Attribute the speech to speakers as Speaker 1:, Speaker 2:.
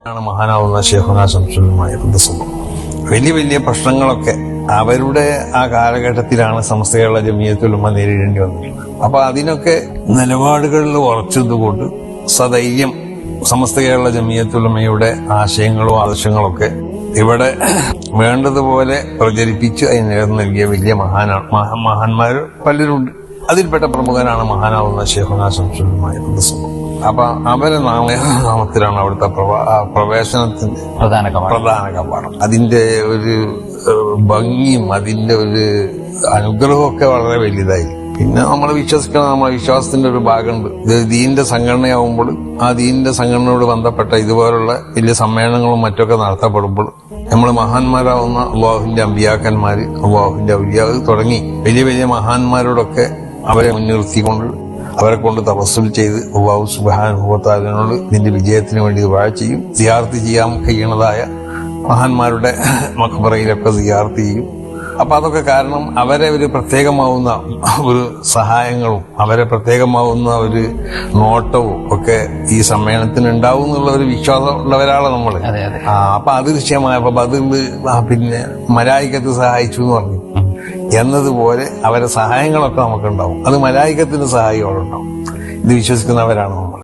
Speaker 1: ാണ് മഹാനാവുന്ന ശൈഖുനാ ശംസുലുമായ വലിയ വലിയ പ്രശ്നങ്ങളൊക്കെ അവരുടെ ആ കാലഘട്ടത്തിലാണ് സമസ്ത കേരള ജമിയത്തുൽ ഉലമ നേരിടേണ്ടി വന്നിട്ടുള്ളത്. അപ്പൊ അതിനൊക്കെ നിലപാടുകളിൽ ഉറച്ചതുകൊണ്ട് സധൈര്യം സമസ്ത കേരള ജമിയത്തുൽ ഉലമയുടെ ആശയങ്ങളും ആദർശങ്ങളൊക്കെ ഇവിടെ വേണ്ടതുപോലെ പ്രചരിപ്പിച്ച് അതിന് നേതൃത്വം നൽകിയ വലിയ മഹാന്മാർ പലരുണ്ട്. അതിൽപ്പെട്ട പ്രമുഖനാണ് മഹാനാവുന്ന ശൈഖുനാ ശംസുലുമായ. അപ്പൊ അവരെ നാമത്തിലാണ് അവിടുത്തെ പ്രവേശനത്തിന്റെ പ്രധാന കവാടം. അതിന്റെ ഒരു ഭംഗിയും അതിന്റെ ഒരു അനുഗ്രഹവും ഒക്കെ വളരെ വലുതായി. പിന്നെ നമ്മൾ വിശ്വസിക്കണം, നമ്മളെ വിശ്വാസത്തിന്റെ ഒരു ഭാഗമുണ്ട്. ഇത് ദീനിന്റെ സംഘടനയാവുമ്പോൾ ആ ദീനിന്റെ സംഘടനയോട് ബന്ധപ്പെട്ട ഇതുപോലുള്ള വലിയ സമ്മേളനങ്ങളും മറ്റൊക്കെ നടത്തപ്പെടുമ്പോൾ നമ്മൾ മഹാന്മാരാവുന്ന അള്ളാഹുവിന്റെ അമ്പിയാക്കന്മാര്, അള്ളാഹുവിന്റെ ഔലിയാ തുടങ്ങി വലിയ വലിയ മഹാന്മാരോടൊക്കെ അവരെ മുൻനിർത്തിക്കൊണ്ട് അവരെ കൊണ്ട് തപസ്സുൽ ചെയ്ത് അല്ലാഹു സുബ്ഹാനഹു വ തആലയോട് ഇതിന്റെ വിജയത്തിന് വേണ്ടി ദുആ ചെയ്യും. സിയാറത്ത് ചെയ്യാൻ കഴിയുന്നതായ മഹാന്മാരുടെ മഖ്ബറയിലൊക്കെ സിയാറത്ത് ചെയ്യും. അപ്പൊ അതൊക്കെ കാരണം അവരെ ഒരു പ്രത്യേകമാവുന്ന ഒരു സഹായങ്ങളും അവരെ പ്രത്യേകമാവുന്ന ഒരു നോട്ടവും ഒക്കെ ഈ സമ്മേളനത്തിന് ഉണ്ടാവും എന്നുള്ള ഒരു വിശ്വാസം ഉള്ളവരാണ് നമ്മള്. അപ്പൊ അത് വിഷയമായപ്പോ അതിൽ പിന്നെ മലായികത്ത് സഹായിച്ചു എന്ന് പറഞ്ഞു എന്നതുപോലെ അവരെ സഹായങ്ങളൊക്കെ നമുക്കുണ്ടാവും. അത് മലായികത്തിന്റെ സഹായം അവിടെ ഉണ്ടാവും. ഇത് വിശ്വസിക്കുന്നവരാണ് നമ്മൾ.